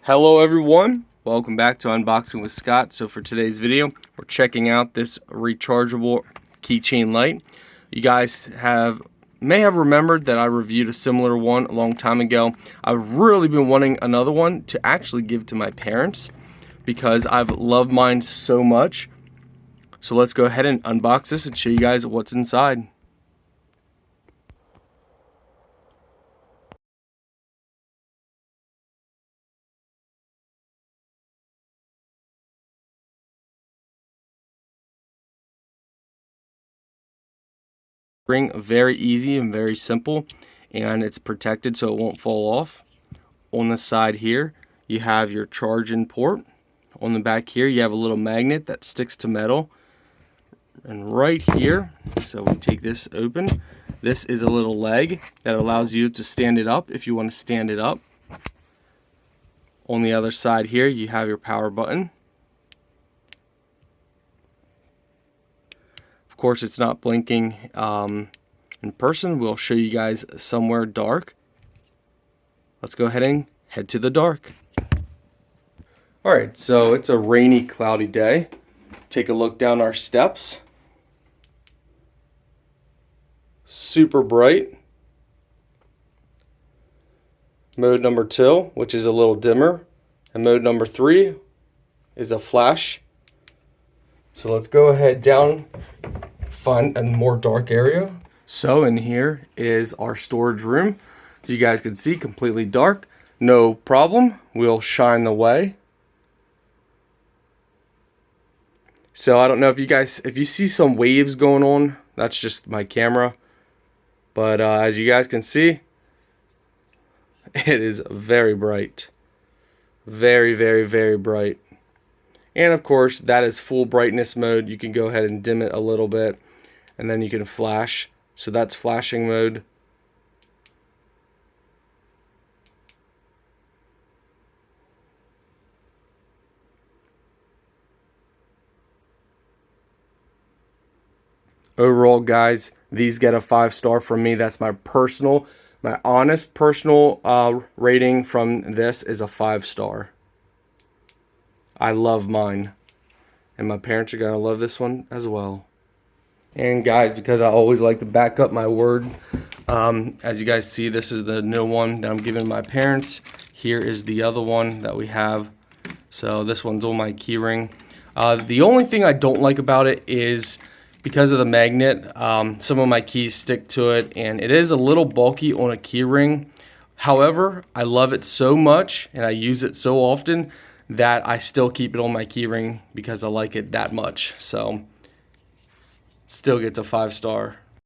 Hello everyone, welcome back to Unboxing with Scott. So for today's video, we're checking out this rechargeable keychain light. You guys may have remembered that I reviewed a similar one a long time ago. I've really been wanting another one to actually give to my parents because I've loved mine so much. So let's go ahead and unbox this and show you guys what's inside. Very easy and very simple, and it's protected so it won't fall off. On the side here you have your charging port. On the back here you have a little magnet that sticks to metal, and right here, so we take this open, this is a little leg that allows you to stand it up if you want to stand it up. On the other side here you have your power button. Of course, it's not blinking in person. We'll show you guys somewhere dark. Let's go ahead and head to the dark. Alright, so it's a rainy, cloudy day. Take a look down our steps. Super bright. Mode number 2, which is a little dimmer. And mode number 3 is a flash. So let's go ahead down, find a more dark area. So in here is our storage room. So you guys can see, completely dark. No problem, we'll shine the way. So I don't know if you see some waves going on, that's just my camera. But as you guys can see, it is very bright. Very, very, very bright. And of course, that is full brightness mode. You can go ahead and dim it a little bit, and then you can flash. So that's flashing mode. Overall, guys, these get a 5-star from me. That's my honest personal rating from this is a 5-star. I love mine, and my parents are gonna love this one as well. And guys, because I always like to back up my word, as you guys see, this is the new one that I'm giving my parents. Here is the other one that we have. So this one's on my key ring. The only thing I don't like about it is because of the magnet, some of my keys stick to it, and it is a little bulky on a key ring. However, I love it so much and I use it so often that I still keep it on my keyring because I like it that much. So still gets a 5-star.